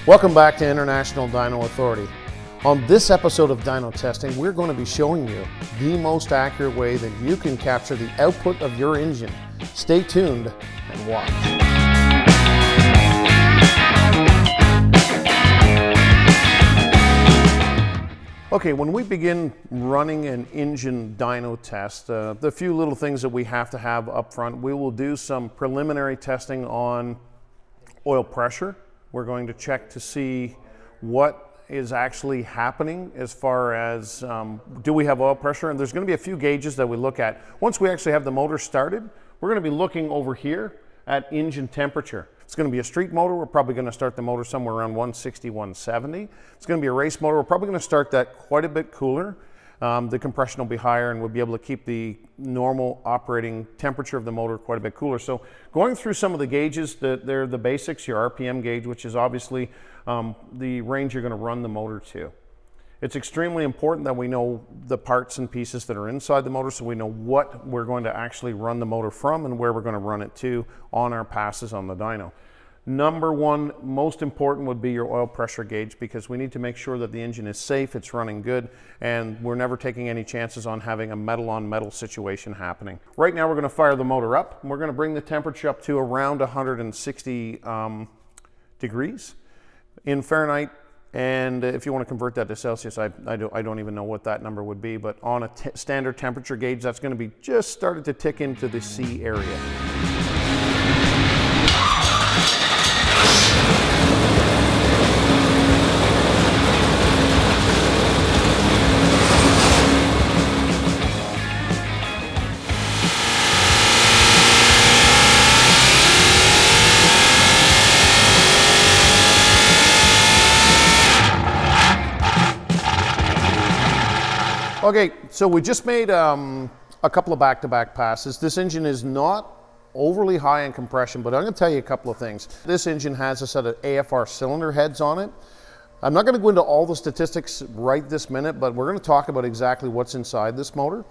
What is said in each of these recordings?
Welcome back to International Dyno Authority. On this episode of Dyno Testing, we're going to be showing you the most accurate way that you can capture the output of your engine. Stay tuned and watch. Okay, when we begin running an engine dyno test, the few little things that we have to have up front, we will do some preliminary testing on oil pressure. We're going to check to see what is actually happening as far as do we have oil pressure, and there's going to be a few gauges that we look at. Once we actually have the motor started, we're going to be looking over here at engine temperature. It's going to be a street motor. We're probably going to start the motor somewhere around 160, 170. It's going to be a race motor. We're probably going to start that quite a bit cooler. The compression will be higher, and we'll be able to keep the normal operating temperature of the motor quite a bit cooler. So going through some of the gauges, they're the basics, your RPM gauge, which is obviously the range you're going to run the motor to. It's extremely important that we know the parts and pieces that are inside the motor so we know what we're going to actually run the motor from and where we're going to run it to on our passes on the dyno. Number one, most important would be your oil pressure gauge, because we need to make sure that the engine is safe, it's running good, and we're never taking any chances on having a metal on metal situation happening. Right now we're going to fire the motor up, and we're going to bring the temperature up to around 160 degrees in Fahrenheit. And if you want to convert that to Celsius, I don't even know what that number would be, but on a standard temperature gauge, that's going to be just started to tick into the C area. Okay, so we just made a couple of back-to-back passes. This engine is not overly high in compression, but I'm going to tell you a couple of things. This engine has a set of AFR cylinder heads on it. I'm not going to go into all the statistics right this minute, but we're going to talk about exactly what's inside this motor.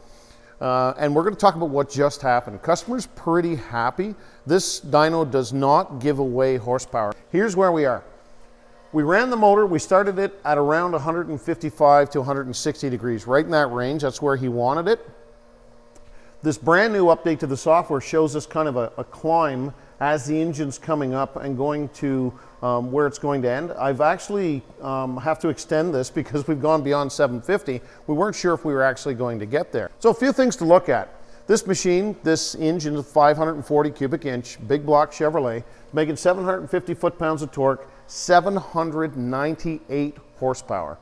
And we're going to talk about what just happened. Customer's pretty happy. This dyno does not give away horsepower. Here's where we are. We ran the motor, we started it at around 155 to 160 degrees, right in that range. That's where he wanted it. This brand new update to the software shows us kind of a climb as the engine's coming up and going to where it's going to end. I've actually have to extend this because we've gone beyond 750. We weren't sure if we were actually going to get there. So a few things to look at. This machine, this engine is 540 cubic inch, big block Chevrolet, making 750 foot-pounds of torque, 798 horsepower.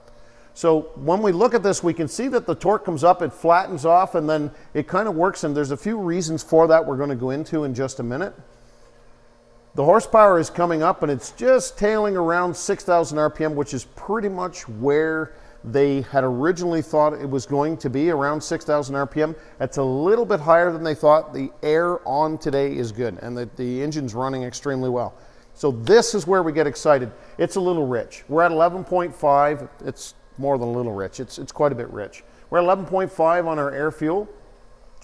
So when we look at this, we can see that the torque comes up, it flattens off, and then it kind of works, and there's a few reasons for that we're going to go into in just a minute. The horsepower is coming up, and it's just tailing around 6,000 RPM, which is pretty much where they had originally thought it was going to be, around 6,000 RPM. That's a little bit higher than they thought. The air on today is good, and the engine's running extremely well. So this is where we get excited. It's a little rich. We're at 11.5. It's more than a little rich. It's quite a bit rich. We're at 11.5 on our air fuel.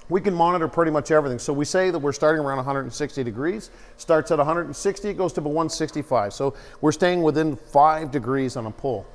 We can monitor pretty much everything. So we say that we're starting around 160 degrees. Starts at 160, it goes to about 165. So we're staying within 5 degrees on a pull.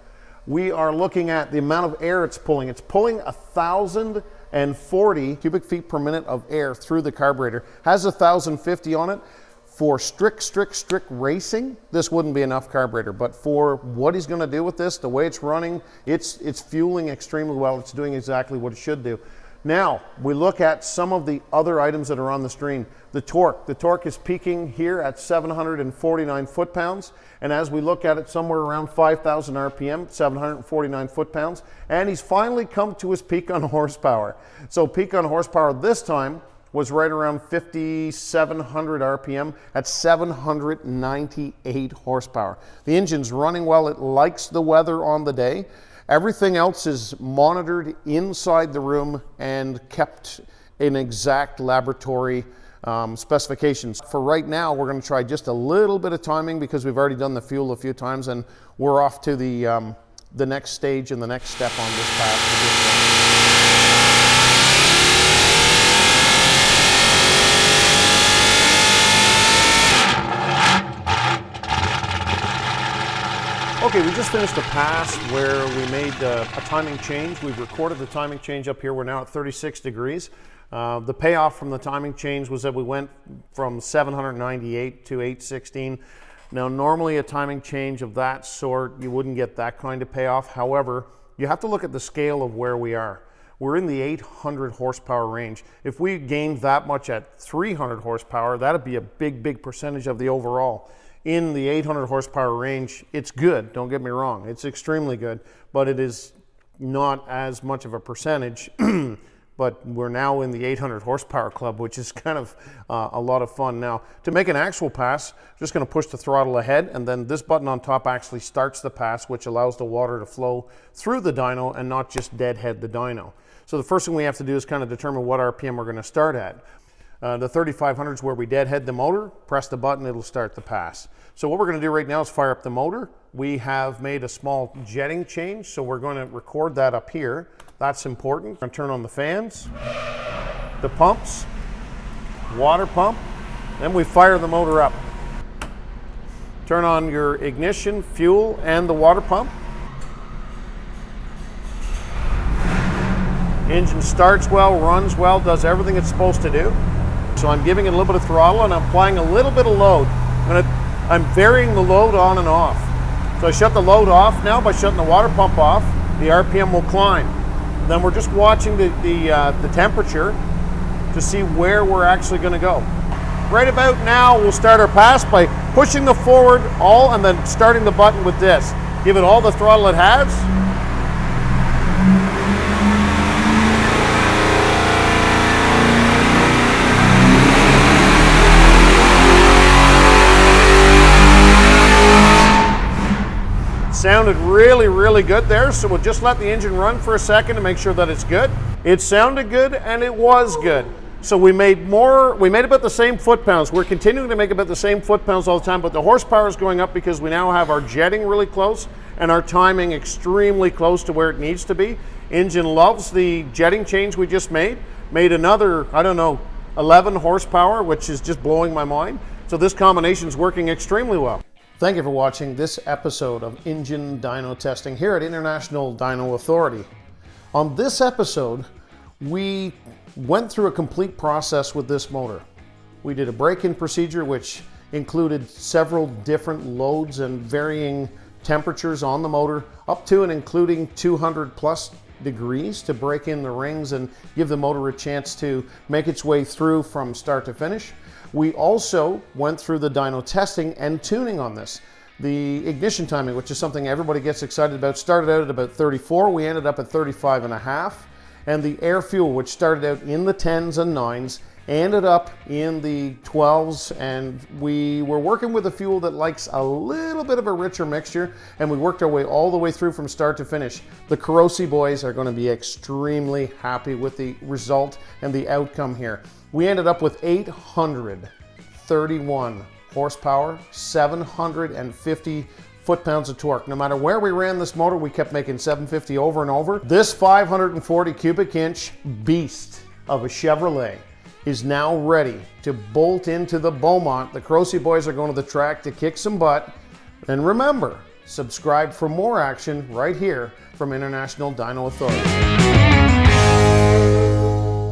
We are looking at the amount of air it's pulling. It's pulling 1,040 cubic feet per minute of air through the carburetor. Has 1,050 on it. For strict racing, this wouldn't be enough carburetor, but for what he's going to do with this, the way it's running, it's fueling extremely well. It's doing exactly what it should do. Now, we look at some of the other items that are on the screen. The torque is peaking here at 749 foot-pounds, and as we look at it, somewhere around 5,000 RPM, 749 foot-pounds, and he's finally come to his peak on horsepower. So peak on horsepower this time was right around 5,700 RPM at 798 horsepower. The engine's running well. It likes the weather on the day. Everything else is monitored inside the room and kept in exact laboratory specifications. For right now, we're going to try just a little bit of timing because we've already done the fuel a few times, and we're off to the next stage and the next step on this path. Okay, we just finished a pass where we made a timing change. We've recorded the timing change up here. We're now at 36 degrees. The payoff from the timing change was that we went from 798 to 816. Now, normally a timing change of that sort, you wouldn't get that kind of payoff. However, you have to look at the scale of where we are. We're in the 800 horsepower range. If we gained that much at 300 horsepower, that'd be a big percentage of the overall. In the 800 horsepower range, it's good, don't get me wrong. It's extremely good, but it is not as much of a percentage. But we're now in the 800 horsepower club, which is kind of a lot of fun. Now, to make an actual pass, I'm just going to push the throttle ahead, and then this button on top actually starts the pass, which allows the water to flow through the dyno and not just deadhead the dyno. So the first thing we have to do is kind of determine what RPM we're going to start at. The 3500 is where we deadhead the motor, press the button, it'll start the pass. So what we're going to do right now is fire up the motor. We have made a small jetting change, so we're going to record that up here. That's important. I'm going to turn on the fans, the pumps, water pump, then we fire the motor up. Turn on your ignition, fuel, and the water pump. Engine starts well, runs well, does everything it's supposed to do. So I'm giving it a little bit of throttle and I'm applying a little bit of load. I'm varying the load on and off. So I shut the load off now by shutting the water pump off. The RPM will climb. Then we're just watching the temperature to see where we're actually going to go. Right about now, we'll start our pass by pushing the forward all and then starting the button with this. Give it all the throttle it has. Sounded really good there, so we'll just let the engine run for a second to make sure that it's good. It sounded good and it was good. So we made about the same foot-pounds. We're continuing to make about the same foot-pounds all the time, but the horsepower is going up because we now have our jetting really close and our timing extremely close to where it needs to be. Engine loves the jetting change we just made. Made another, I don't know, 11 horsepower, which is just blowing my mind. So this combination is working extremely well. Thank you for watching this episode of Engine Dyno Testing here at International Dyno Authority. On this episode, we went through a complete process with this motor. We did a break-in procedure which included several different loads and varying temperatures on the motor, up to and including 200 plus degrees to break in the rings and give the motor a chance to make its way through from start to finish. We also went through the dyno testing and tuning on this. The ignition timing, which is something everybody gets excited about, started out at about 34. We ended up at 35.5. And the air fuel, which started out in the 10s and 9s, ended up in the 12s. And we were working with a fuel that likes a little bit of a richer mixture. And we worked our way all the way through from start to finish. The Corosi boys are going to be extremely happy with the result and the outcome here. We ended up with 831 horsepower, 750 foot-pounds of torque. No matter where we ran this motor, we kept making 750 over and over. This 540 cubic inch beast of a Chevrolet is now ready to bolt into the Beaumont. The Corosi boys are going to the track to kick some butt. And remember, subscribe for more action right here from International Dyno Authority.